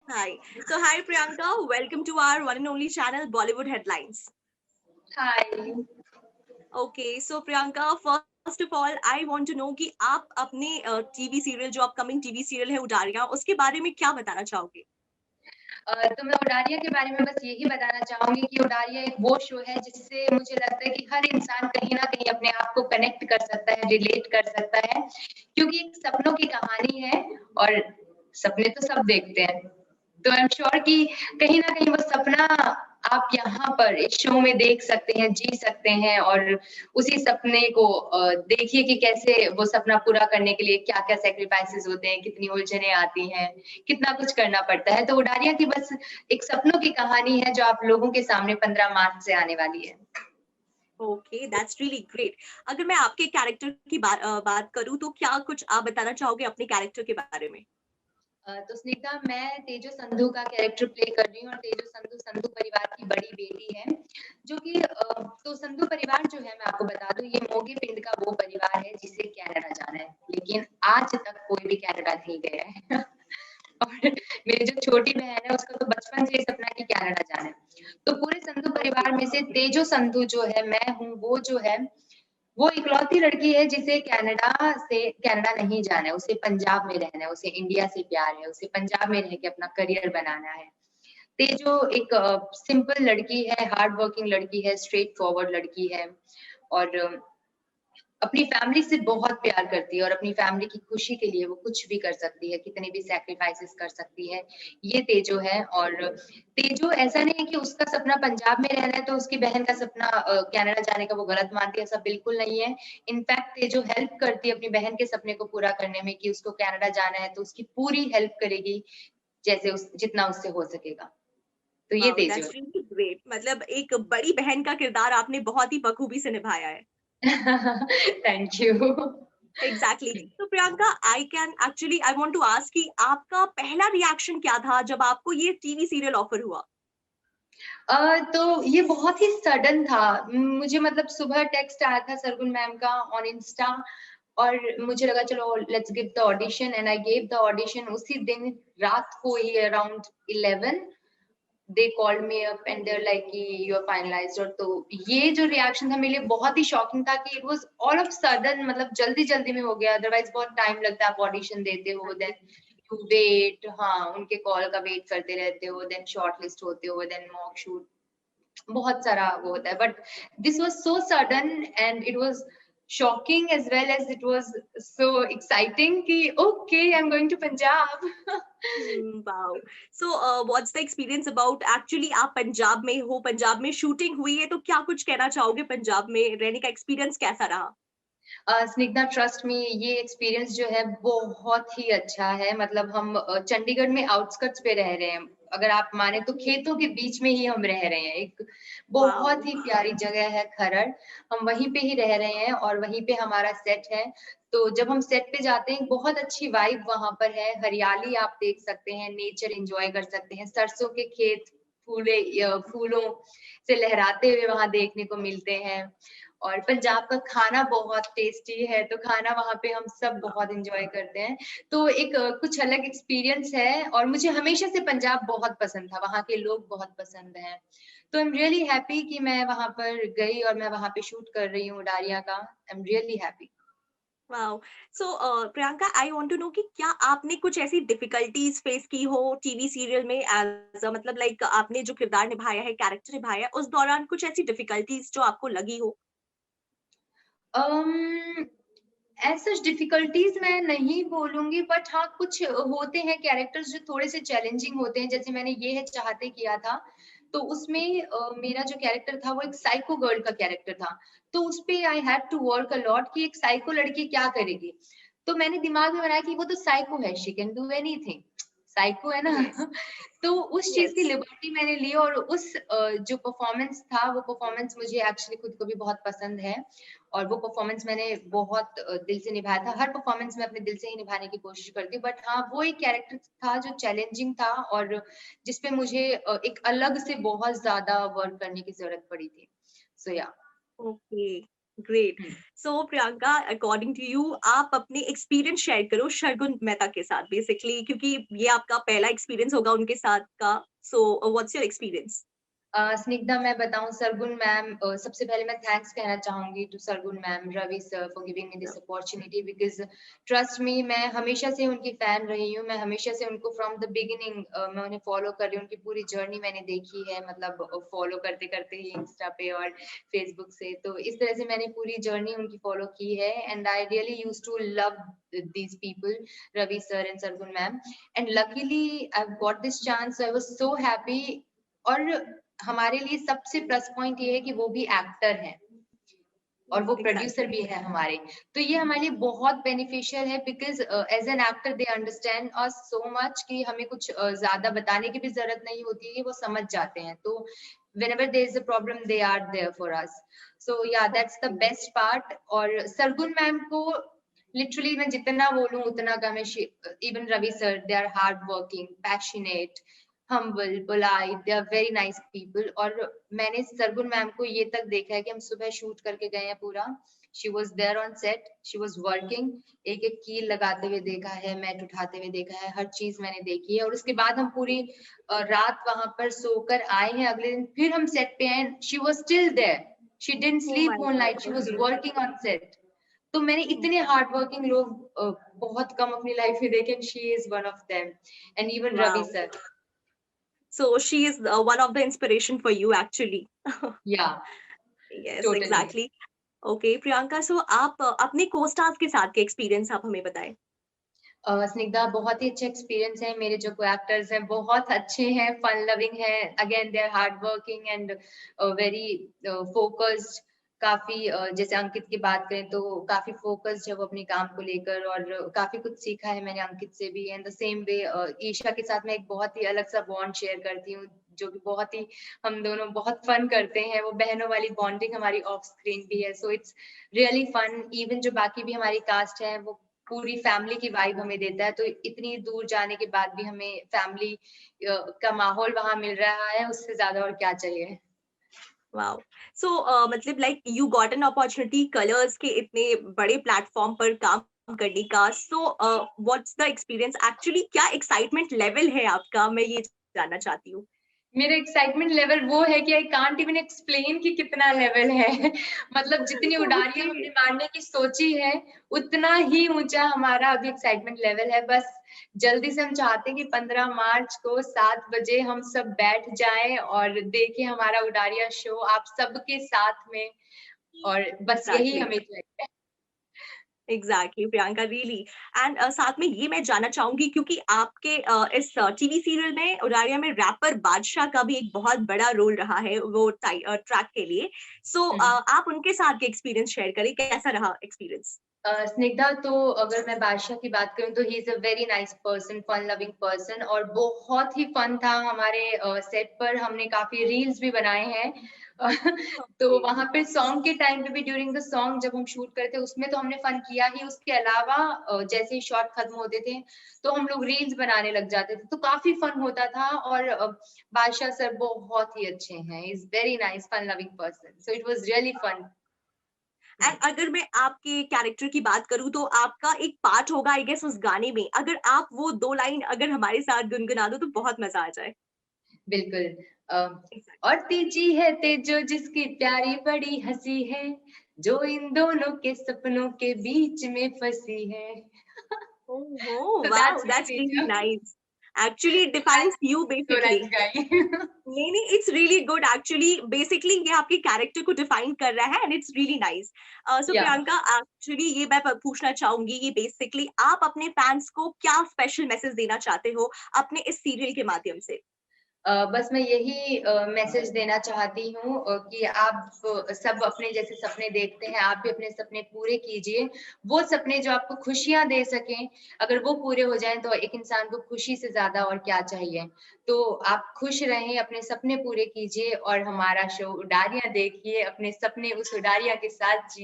Hi. So, hi Priyanka, welcome to our one and only channel, Bollywood Headlines. Hi. Okay, so Priyanka, first of all, I want to know कि आप अपने TV serial जो upcoming TV serial है उडारियां उसके बारे में क्या बताना चाहोगे? तो मैं उडारिया के बारे में बस यही बताना चाहूँगी कि उडारिया एक वो शो है जिससे मुझे लगता है कि हर इंसान कहीं न कहीं अपने आप को कनेक्ट कर सकता है, रिलेट कर सकता है, क्योंकि एक सपनों की कहानी है और सपने तो सब देखते हैं। तो आई एम श्योर कि कहीं न कहीं वो सपना आप यहाँ पर इस शो में देख सकते हैं, जी सकते हैं और उसी सपने को देखिए कि कैसे वो सपना पूरा करने के लिए क्या-क्या सैक्रिफाइसेस होते हैं, कितनी उलझनें आती हैं, कितना कुछ करना पड़ता है। तो उडारिया की बस एक सपनों की कहानी है जो आप लोगों के सामने 15 मार्च से आने वाली है। Okay, that's really great. अगर मैं आपके कैरेक्टर की बात करूँ तो क्या कुछ आप बताना चाहोगे अपने कैरेक्टर के बारे में? तो स्निग्धा मैं तेजो संधू का कैरेक्टर प्ले कर रही हूँ और तेजो संधू संधू परिवार की बड़ी बेटी है, जो कि तो संधू परिवार जो है मैं आपको बता दूँ ये मोगे पिंड का वो परिवार है जिसे कनाडा जाना है, लेकिन आज तक कोई भी कनाडा नहीं गया है। और मेरी जो छोटी बहन है उसका तो बचपन से ही सपना है कि कनाडा जाना है। तो पूरे संधू ओके, परिवार में से तेजो संधू जो है मैं हूँ वो जो है वो इकलौती लड़की है जिसे कनाडा नहीं जाना है, उसे पंजाब में रहना है, उसे इंडिया से प्यार है, उसे पंजाब में रह के अपना करियर बनाना है। तेजो एक सिंपल लड़की है, हार्ड वर्किंग लड़की है, स्ट्रेट फॉरवर्ड लड़की है और अपनी फैमिली से बहुत प्यार करती है और अपनी फैमिली की खुशी के लिए वो कुछ भी कर सकती है, कितने भी सैक्रिफाइसेस कर सकती है। ये तेजो है और तेजो ऐसा नहीं है कि उसका सपना पंजाब में रहना है तो उसकी बहन का सपना कनाडा जाने का वो गलत मानती है, ऐसा बिल्कुल नहीं है। इनफैक्ट तेजो हेल्प करती है अपनी बहन के सपने को पूरा करने में कि उसको कनाडा जाना है तो उसकी पूरी हेल्प करेगी, जैसे उस जितना उससे हो सकेगा। तो ये वाओ, तेजो दैट्स है। Really great. मतलब एक बड़ी बहन का किरदार आपने बहुत ही बखूबी से निभाया है। Thank you. Exactly exactly. तो Priyanka, I want to ask कि आपका पहला रिएक्शन क्या था जब आपको ये टीवी सीरियल ऑफर हुआ? तो ये बहुत ही सडन था। मुझे मतलब सुबह टेक्स्ट आया था सरगुन मैम का ऑन इंस्टा और मुझे लगा चलो let's give the audition and I gave the audition. उसी दिन रात को ही around 11 they called me up and they're like कि यू आर फाइनलाइज्ड। और तो ये जो रिएक्शन था मेरे लिए बहुत ही शॉकिंग था कि it was all of sudden, मतलब जल्दी जल्दी में हो गया। अदरवाइज बहुत टाइम लगता है, आप ऑडिशन देते हो, देन यू वेट, हाँ उनके कॉल का वेट करते रहते हो, देन शॉर्ट लिस्ट होते हो, देन मॉक शूट, बहुत सारा वो होता है। But this was so sudden and it was shocking as well as it was so exciting कि okay I am going to Punjab. Wow. So what's the experience about? Actually आप पंजाब में हो, पंजाब में शूटिंग हुई है, तो क्या कुछ कहना चाहोगे? पंजाब में रहने का एक्सपीरियंस कैसा रहा? स्निग्धा ट्रस्ट में ये एक्सपीरियंस जो है बहुत ही अच्छा है। मतलब हम चंडीगढ़ में आउटस्कर्ट्स पे रह रहे हैं, अगर आप माने तो खेतों के बीच में ही हम रह रहे हैं। एक वाओ। बहुत ही प्यारी जगह है खरड़, हम वहीं पे ही रह रहे हैं और वहीं पे हमारा सेट है। तो जब हम सेट पे जाते हैं बहुत अच्छी वाइब वहां पर है, हरियाली आप देख सकते हैं, नेचर एंजॉय कर सकते हैं, सरसों के खेत फूलों से लहराते हुए वहां देखने को मिलते हैं। और पंजाब का खाना बहुत टेस्टी है, तो खाना वहाँ पे हम सब बहुत एन्जॉय करते हैं। तो एक कुछ अलग एक्सपीरियंस है और मुझे हमेशा से पंजाब बहुत पसंद था, वहाँ के लोग बहुत पसंद हैं। तो आई एम रियली हैप्पी कि मैं वहाँ पर गई और मैं वहाँ पे शूट कर रही हूँ उडारिया का। I am really happy. Wow. So Priyanka, I want to know कि क्या आपने कुछ ऐसी डिफिकल्टीज फेस की हो टीवी सीरियल में एज मतलब लाइक आपने जो किरदार निभाया है, कैरेक्टर निभाया है, उस दौरान कुछ ऐसी डिफिकल्टीज जो आपको लगी हो? अम, एज़ सच डिफिकल्टीज़ मैं नहीं बोलूँगी, बट हाँ, कुछ होते हैं कैरेक्टर्स जो थोड़े से चैलेंजिंग होते हैं। जैसे मैंने ये है चाहते किया था, तो उसमें मेरा जो कैरेक्टर था वो एक साइको गर्ल का कैरेक्टर था। तो उसपे I had to work a lot कि एक साइको लड़की क्या करेगी? तो मैंने दिमाग में बनाया कि वो तो साइको है, she can do anything, psycho है ना। यस। तो उस चीज़ की यस। लिबर्टी मैंने ली और उस जो परफॉर्मेंस था वो परफॉर्मेंस मुझे एक्चुअली खुद को भी बहुत पसंद है। और वो परफॉर्मेंस मैंने बहुत दिल से निभाया था। हर परफॉर्मेंस मैं अपने दिल से ही निभाने की कोशिश करती हूँ। बट हाँ, वो एक कैरेक्टर था जो चैलेंजिंग था और जिस पे मुझे एक अलग से बहुत ज़्यादा वर्क करने की ज़रूरत पड़ी थी। So yeah. Okay. Great. Hmm. So Priyanka, according to you आप अपने एक्सपीरियंस शेयर करो शर्गुन मेहता के साथ बेसिकली, क्योंकि ये आपका पहला एक्सपीरियंस होगा उनके साथ का। So what's your experience? Snigdha, मैं बताऊँ सरगुन मैम, सबसे पहले मैं थैंक्स कहना चाहूँगी to Sargun ma'am, Ravi sir for giving me this opportunity because trust me, मैं हमेशा से उनकी फैन रही हूँ। मैं हमेशा से उनको फ्रॉम द बिगिनिंग मैं उन्हें फॉलो कर रही हूँ। उनकी पूरी जर्नी मैंने देखी है, मतलब फॉलो करते-करते ही इंस्टा पे और फेसबुक से। तो इस तरह से मैंने पूरी जर्नी उनकी फॉलो की है and I really used to love these people, Ravi sir and Sargun ma'am. And luckily I've got this chance, so I was so happy. और हमारे लिए सबसे प्लस पॉइंट ये है कि वो भी एक्टर हैं और वो प्रोड्यूसर एग्जैक्टली। भी है हमारे। तो ये हमारे लिए बहुत बेनिफिशियल है because as an actor they understand us so much कि हमें कुछ ज़्यादा बताने की भी ज़रूरत नहीं होती है, वो समझ जाते हैं। तो whenever there is a problem they are there for us. So yeah that's the best part. और सरगुन मैम को लिटरली मैं जितना बोलूँ उतना कम है। Even Ravi sir, they are hard working, passionate, humble, polite, they are very nice people. और मैंने सरगुन मैम को ये तक देखा है कि हम सुबह शूट करके गए हैं पूरा, she was there on set, she was working, एक एक कील लगाते हुए देखा है, मैट उठाते हुए देखा है, हर चीज मैंने देखी है। और उसके बाद हम पूरी रात वहां पर सोकर आए हैं, अगले दिन फिर हम सेट पे आए, she was still there, she didn't oh sleep my on God, night, she was okay. Working on set. तो मैंने इतने हार्ड वर्किंग लोग बहुत कम अपनी लाइफ में देखे, she is one of them. And even Ravi wow. Sir. So she is one of the inspiration for you actually. Yeah yes totally. Exactly. Okay Priyanka, so आप अपने को स्टार्स के साथ के एक्सपीरियंस आप हमें बताएं। स्निग्धा, बहुत ही अच्छा एक्सपीरियंस है। मेरे जो को-एक्टर्स हैं बहुत अच्छे हैं, फन लविंग हैं। Again they are hard working and very focused. काफ़ी जैसे अंकित की बात करें तो काफ़ी फोकस्ड है वो अपने काम को लेकर, और काफ़ी कुछ सीखा है मैंने अंकित से भी। And the same way Isha के साथ मैं एक बहुत ही अलग सा बॉन्ड शेयर करती हूँ, जो कि बहुत ही, हम दोनों बहुत फन करते हैं। वो बहनों वाली बॉन्डिंग हमारी ऑफ स्क्रीन भी है, so it's really fun. Even जो बाकी भी हमारी कास्ट है, वो पूरी फैमिली की वाइब हमें देता है। तो इतनी दूर जाने के बाद भी हमें फैमिली का माहौल वहाँ मिल रहा है, उससे ज़्यादा और क्या चाहिए। वाओ। सो मतलब like you got an opportunity colours के इतने बड़े प्लेटफॉर्म पर काम करने का। सो व्हाट्स द एक्सपीरियंस एक्चुअली, क्या एक्साइटमेंट लेवल है आपका, मैं ये जानना चाहती हूँ। मेरा एक्साइटमेंट लेवल वो है कि आई कांट इवन एक्सप्लेन कि कितना लेवल है। मतलब जितनी उडारियाँ ओके। हमने मारने की सोची है, उतना ही ऊँचा हमारा अभी एक्साइटमेंट लेवल है। बस जल्दी से हम चाहते हैं कि 15 मार्च को 7 बजे हम सब बैठ जाएँ और देखें हमारा उडारिया शो आप सबके साथ में, और बस यही एग्जैक्टली। हमें चाहिए। Exactly Priyanka, really. एंड साथ में ये मैं जानना चाहूंगी, क्योंकि आपके इस टीवी सीरियल में उडारिया में रैपर बादशाह का भी एक बहुत बड़ा रोल रहा है वो ट्रैक के लिए। सो हुँ। आप उनके साथ के एक्सपीरियंस शेयर करें, कैसा रहा एक्सपीरियंस? स्निग्धा, तो अगर मैं बादशाह की बात करूँ तो he is a very nice person, fun loving person, और बहुत ही फन था हमारे सेट पर। हमने काफ़ी रील्स भी बनाए हैं। तो ओके। वहाँ पे सॉन्ग के टाइम पे भी, ड्यूरिंग द सॉन्ग जब हम शूट करते उसमें तो हमने फन किया ही। उसके अलावा जैसे ही शॉट खत्म होते थे तो हम लोग रील्स बनाने लग जाते थे, तो काफ़ी फन होता था। और बादशाह सर बहुत ही अच्छे हैं, he is very nice fun loving person, so it was really fun. Hmm. And अगर मैं आपके कैरेक्टर की बात करूँ तो आपका एक पार्ट होगा आई गेस उस गाने में, अगर आप वो 2 लाइन अगर हमारे साथ गुनगुना दो तो बहुत मज़ा आ जाए। बिल्कुल। अ, एग्ज़ैक्टली। और तीजी है तेजो जिसकी प्यारी बड़ी हँसी है, जो इन दोनों के सपनों के बीच में फँसी है। ओहो! So wow, that's me, that's really Teja. Nice. Actually it I defines you so basically. nice guy. नहीं, नहीं, it's really good actually, basically ये आपके कैरेक्टर को डिफाइन कर रहा है and it's really nice. So Yeah. Priyanka, actually ये मैं पूछना चाहूँगी, ये बेसिकली आप अपने फैन्स को क्या स्पेशल मैसेज देना चाहते हो अपने इस सीरियल के माध्यम से? बस मैं यही मैसेज देना चाहती हूँ कि आप सब अपने जैसे सपने देखते हैं, आप भी अपने सपने पूरे कीजिए। वो सपने जो आपको खुशियाँ दे सकें, अगर वो पूरे हो जाएँ तो एक इंसान को खुशी से ज़्यादा और क्या चाहिए। तो आप खुश रहें, अपने सपने पूरे कीजिए और हमारा शो उडारियाँ देखिए, अपने सपने उस उडारियाँ के साथ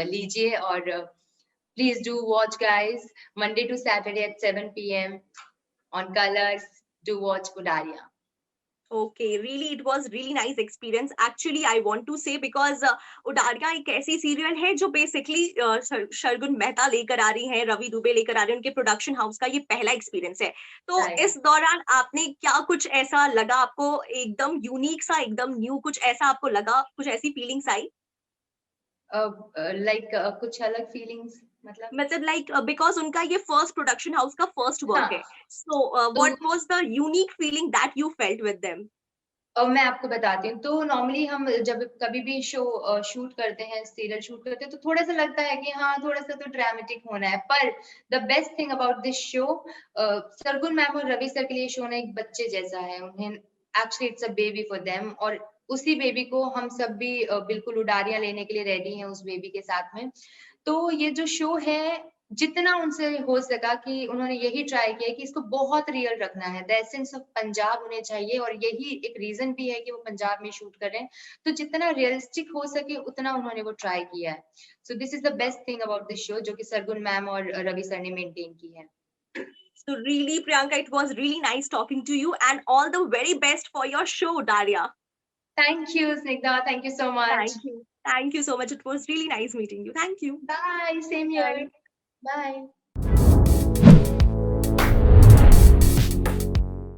लीजिए। और please do watch guys, Monday to Saturday at 7 PM on Colors, do watch Udaariyaan. Okay, really it was really nice experience actually I want to say because Udaariyaan एक ऐसी सीरियल है जो बेसिकली शर्गुन मेहता लेकर आ रही हैं, रवि दुबे लेकर आ रहे हैं, उनके प्रोडक्शन हाउस का ये पहला एक्सपीरियंस है। तो राइट। इस दौरान आपने क्या कुछ ऐसा लगा आपको एकदम यूनिक सा, एकदम न्यू कुछ ऐसा आपको लगा, कुछ ऐसी फीलिंग्स आई? लाइक कुछ अलग फीलिंग्स मतलब? मतलब लाइक बिकॉज़ उनका ये फर्स्ट प्रोडक्शन हाउस का फर्स्ट वर्क हाँ, है। सो तो what was the unique feeling that you felt with them? मैं आपको बताती हूँ, तो नॉर्मली हम जब कभी भी शूट करते हैं, सीरियल शूट करते हैं, तो थोड़ा-सा लगता है कि हाँ, थोड़ा-सा तो ड्रामेटिक होना है। पर the best thing about this show Sargun ma'am और रवि सर के लिए शो ना एक बच्चे जैसा है। उन्हें actually it's a baby for them और उसी बेबी को हम सब भी बिल्कुल उडारियाँ लेने के लिए रेडी हैं उस बेबी के साथ में। तो ये जो शो है, जितना उनसे हो सका कि उन्होंने यही ट्राई किया कि इसको बहुत रियल रखना है। द एसेंस ऑफ पंजाब उन्हें चाहिए और यही एक रीज़न भी है कि वो पंजाब में शूट कर रहे हैं। तो जितना रियलिस्टिक हो सके उतना उन्होंने वो ट्राई किया है। So this is the best thing about this show जो कि सरगुन मैम और रवि सर ने मेंटेन की है। So really, Priyanka, it was really nice talking to you and all the very best for your show, Daria. Thank you Snigdha, thank you so much. Thank you. Thank you so much. It was really nice meeting you. Thank you. Bye, same Bye. Here. Bye.